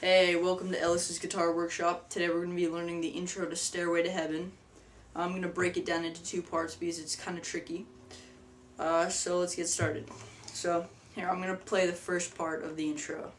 Hey, welcome to Ellis's Guitar Workshop. Today we're going to be learning the intro to Stairway to Heaven. I'm going to break it down into two parts because it's kind of tricky. So let's get started. So here, I'm going to play the first part of the intro.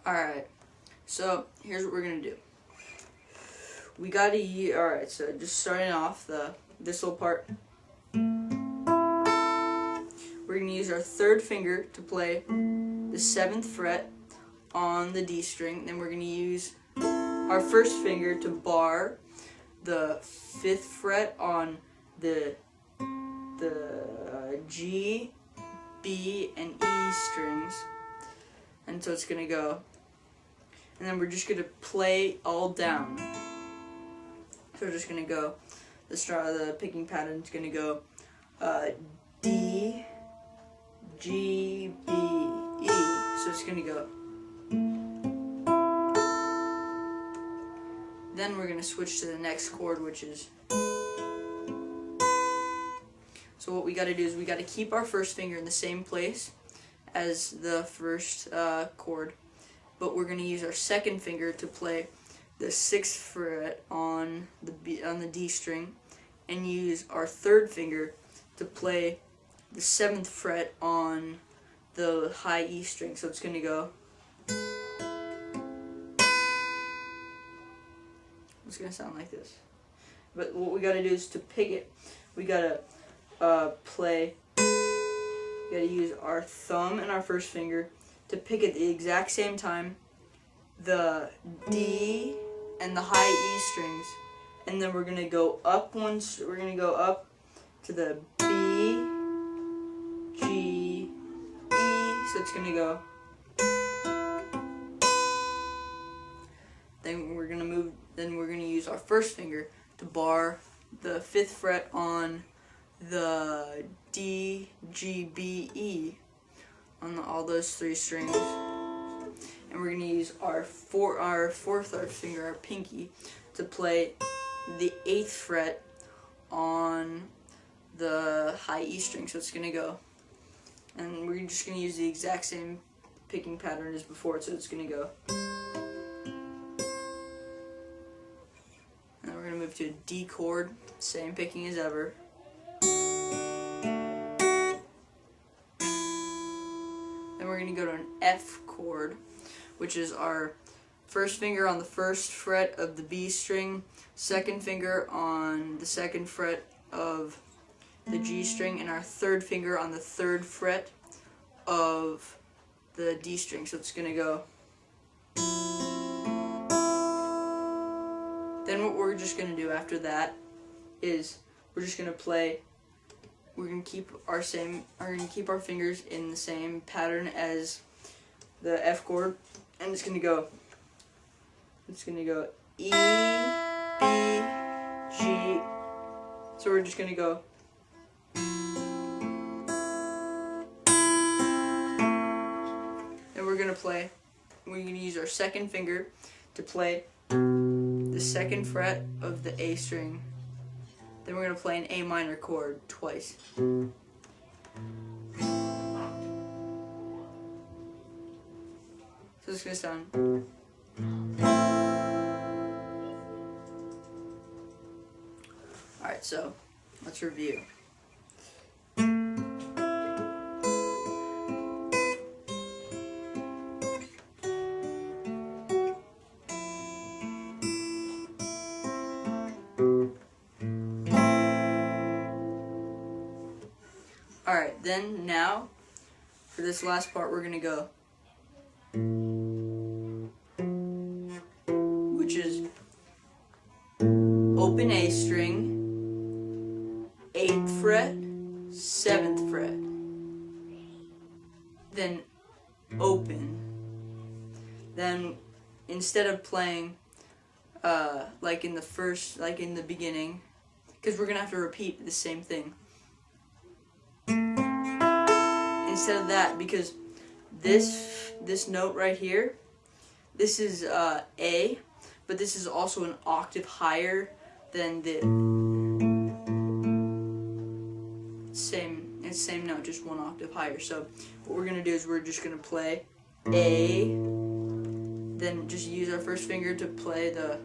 Alright, so here's what we're going to do. We got to alright, so just starting off this little part. We're going to use our third finger to play the 7th fret on the D string. Then we're going to use our first finger to bar the 5th fret on the G, B, and E strings. And so it's going to go. And then we're just going to play all down. So we're just going to go, the picking pattern is going to go D, G, B, E. So it's going to go. Then we're going to switch to the next chord, which is. So what we got to do is we got to keep our first finger in the same place as the first chord, but we're going to use our second finger to play the 6th fret on the D string, and use our third finger to play the 7th fret on the high E string. So it's going to go. It's going to sound like this. But what we got to do is to pick it, we got to play. We got to use our thumb and our first finger to pick at the exact same time the D and the high E strings, and then we're gonna go up once. We're gonna go up to the B, G, E. So it's gonna go. Then we're gonna move. Then we're gonna use our first finger to bar the 5th fret on the D, G, B, E on all those 3 strings, and we're gonna use our fourth finger, our pinky, to play the 8th fret on the high E string. So it's gonna go, and we're just gonna use the exact same picking pattern as before. So it's gonna go, and then we're gonna move to a D chord, same picking as ever. Then we're going to go to an F chord, which is our first finger on the 1st fret of the B string, second finger on the 2nd fret of the G string, and our third finger on the 3rd fret of the D string. So it's going to go. Then what we're just going to do after that is we're just going to play. We're gonna keep our fingers in the same pattern as the F chord, and it's gonna go. It's gonna go E, B, G. So we're just gonna go. And we're gonna play. We're gonna use our second finger to play the 2nd fret of the A string. Then we're going to play an A minor chord twice. So it's going to sound. Alright, so let's review. Alright, then now, for this last part, we're going to go. Which is open A string, 8th fret, 7th fret. Then open. Then instead of playing like in the beginning, because we're gonna have to repeat the same thing. Instead of that, because this note right here, this is A, but this is also an octave higher than the same note, just one octave higher. So what we're gonna do is we're just gonna play A, then just use our first finger to play the.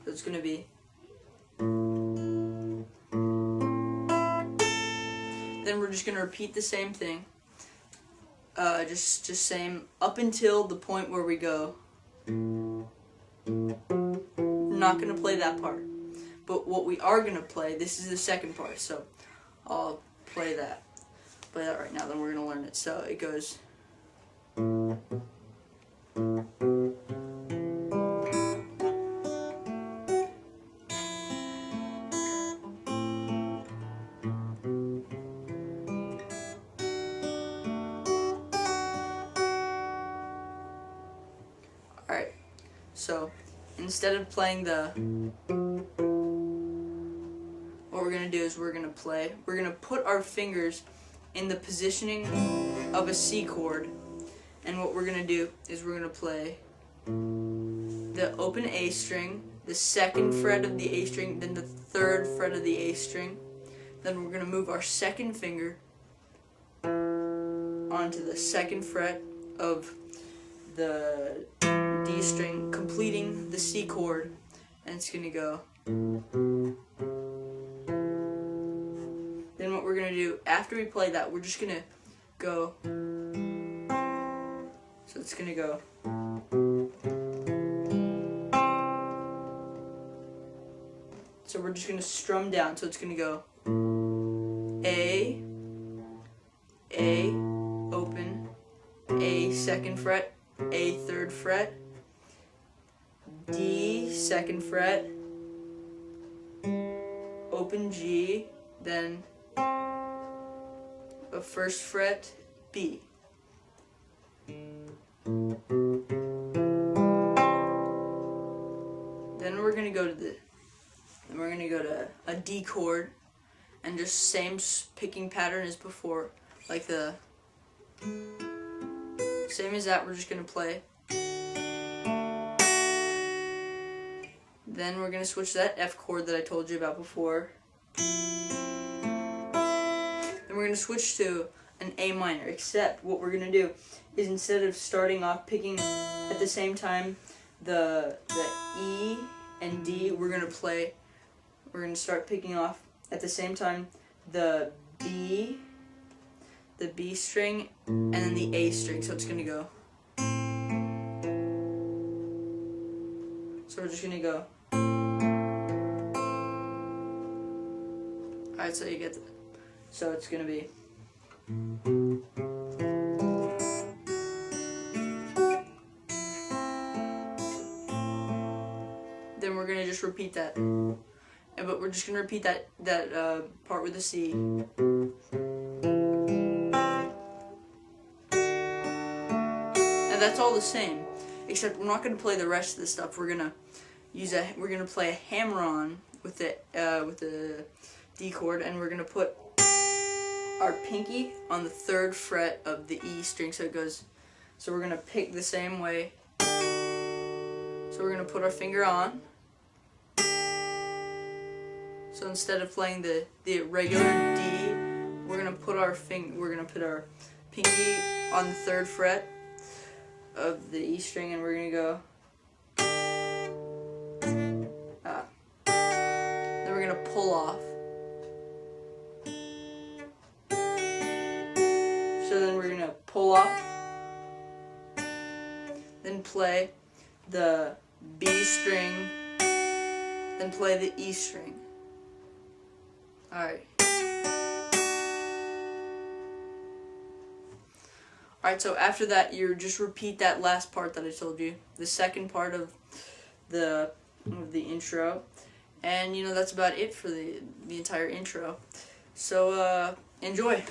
So it's gonna be. Then we're just gonna repeat the same thing. Just same up until the point where we go. We're not gonna play that part, but what we are gonna play. This is the second part, so I'll play that right now. Then we're gonna learn it. So it goes. Alright, so instead of playing what we're going to do is we're going to put our fingers in the positioning of a C chord, and what we're going to do is we're going to play the open A string, the second fret of the A string, then the third fret of the A string, then we're going to move our second finger onto the second fret of the D string, completing the C chord, and it's gonna go. Then what we're gonna do after we play that, we're just gonna go. So it's gonna go. So we're just gonna strum down. So it's gonna go A, open, A second fret, A third fret, D second fret, open G, then a first fret B. Then we're gonna go to a D chord, and just same picking pattern as before, like the same as that. We're just gonna play. Then we're gonna switch to that F chord that I told you about before. Then we're gonna switch to an A minor, except what we're gonna do is instead of starting off picking at the same time the E and D, we're gonna start picking off at the same time the B string, and then the A string. So it's gonna go. So we're just gonna go. Alright, so you get that. So it's gonna be. Then we're gonna just repeat that. But we're just gonna repeat that part with the C. And that's all the same, except we're not gonna play the rest of the stuff. We're gonna play a hammer-on with the D chord, and we're gonna put our pinky on the third fret of the E string. So it goes. So we're gonna pick the same way. So we're gonna put our finger on. So instead of playing the regular D, we're gonna put our pinky on the third fret of the E string, and we're gonna go. Then we're gonna pull off. So then we're gonna pull off, then play the B string, then play the E string. Alright. Alright, so after that, you just repeat that last part that I told you, the second part of the intro, and that's about it for the entire intro. So enjoy.